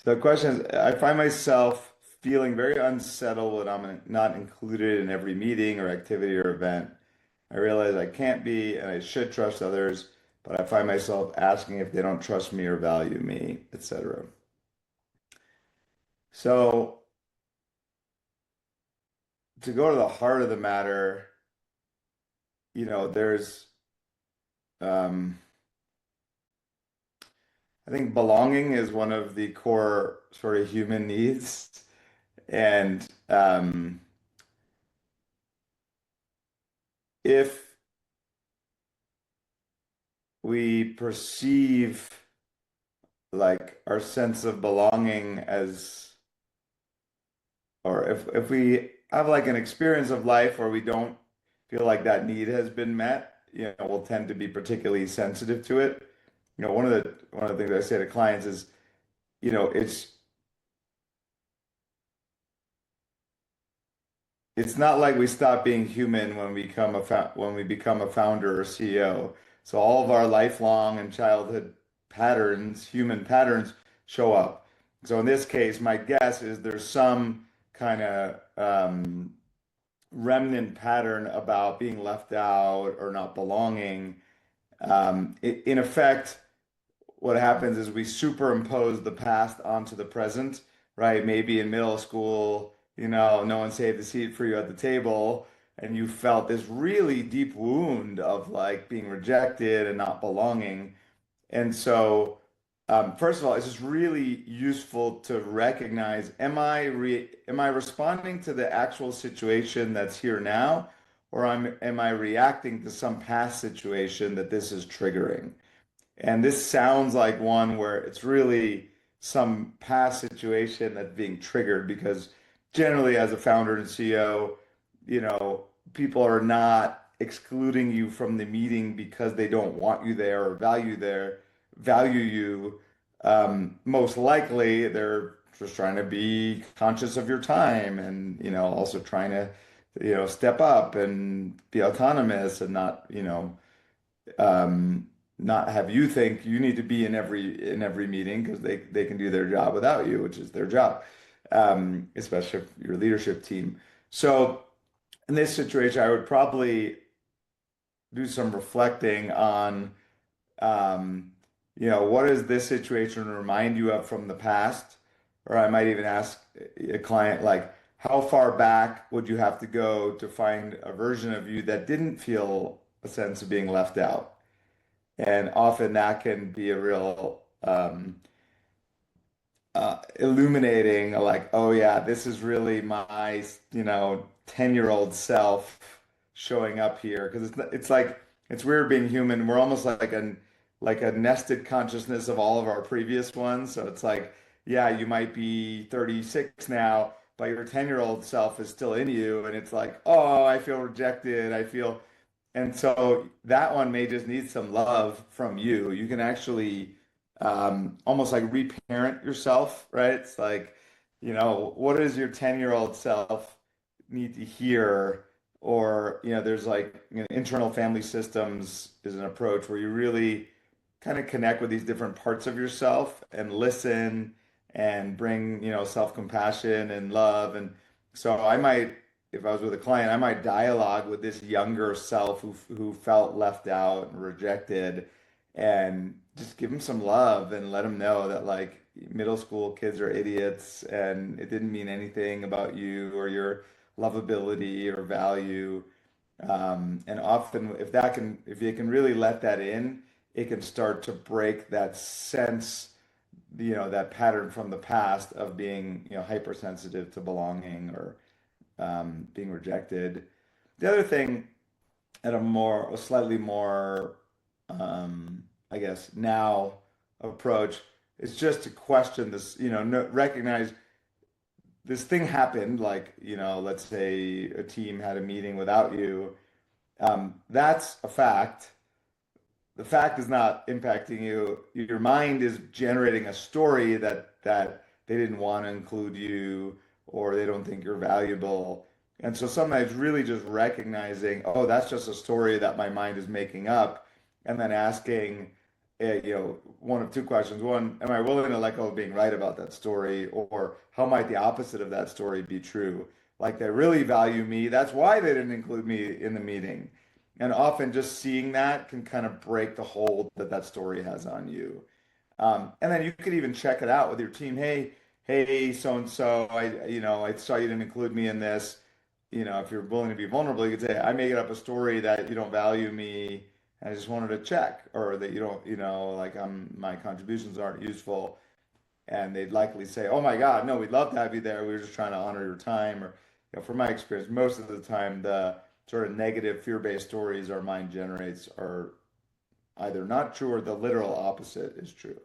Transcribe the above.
So the question is, I find myself feeling very unsettled when I'm not included in every meeting or activity or event. I realize I can't be and I should trust others, but I find myself asking if they don't trust me or value me, etc. So to go to the heart of the matter, there's um, I think belonging is one of the core sort of human needs. And if we perceive like our sense of belonging as, or if we have like an experience of life where we don't feel like that need has been met, we'll tend to be particularly sensitive to it. One of the things I say to clients is, you know, it's it's not like we stop being human when when we become a founder or CEO. So all of our lifelong and childhood patterns, human patterns, show up. So in this case, my guess is there's some kind of remnant pattern about being left out or not belonging. In effect, what happens is we superimpose the past onto the present, right? Maybe in middle school, no one saved the seat for you at the table, and you felt this really deep wound of like being rejected and not belonging. And so, first of all, it's just really useful to recognize, am I responding to the actual situation that's here now, or am I reacting to some past situation that this is triggering? And this sounds like one where it's really some past situation that's being triggered because generally as a founder and CEO, people are not excluding you from the meeting because they don't want you there or value you. Most likely they're just trying to be conscious of your time and, also trying to, step up and be autonomous and not have you think you need to be in every meeting because they can do their job without you, which is their job, especially if your leadership team. So in this situation, I would probably do some reflecting on, um, what does this situation remind you of from the past? Or I might even ask a client, like, how far back would you have to go to find a version of you that didn't feel a sense of being left out? And often that can be a real illuminating, like, oh yeah, this is really my, 10-year-old self showing up here. Because it's like, it's weird being human. We're almost like a nested consciousness of all of our previous ones. So it's like, yeah, you might be 36 now, but your 10-year-old self is still in you. And it's like, oh, I feel rejected. And so that one may just need some love from you. You can actually almost like reparent yourself, right? It's like, what does your 10-year-old self need to hear? Or, there's like, internal family systems is an approach where you really kind of connect with these different parts of yourself and listen and bring, self-compassion and love. And so I might, if I was with a client, I might dialogue with this younger self who felt left out and rejected and just give them some love and let them know that like middle school kids are idiots and it didn't mean anything about you or your lovability or value. And often, if you can really let that in, it can start to break that sense, that pattern from the past of being, hypersensitive to belonging or being rejected. The other thing, at a slightly more, I guess, now approach, is just to question this, no, recognize this thing happened, like, let's say a team had a meeting without you. That's a fact. The fact is not impacting you. Your mind is generating a story that they didn't want to include you or they don't think you're valuable. And so sometimes really just recognizing, oh, that's just a story that my mind is making up, and then asking, one of two questions. One, am I willing to let go of being right about that story? Or how might the opposite of that story be true? Like they really value me. That's why they didn't include me in the meeting. And often just seeing that can kind of break the hold that that story has on you. And then you could even check it out with your team. Hey, so and so, I saw you didn't include me in this. If you're willing to be vulnerable, you could say, I made up a story that you don't value me. I just wanted to check, or that you don't, like my contributions aren't useful. And they'd likely say, oh my God, no, we'd love to have you there. We were just trying to honor your time. Or, from my experience, most of the time, the sort of negative fear-based stories our mind generates are either not true or the literal opposite is true.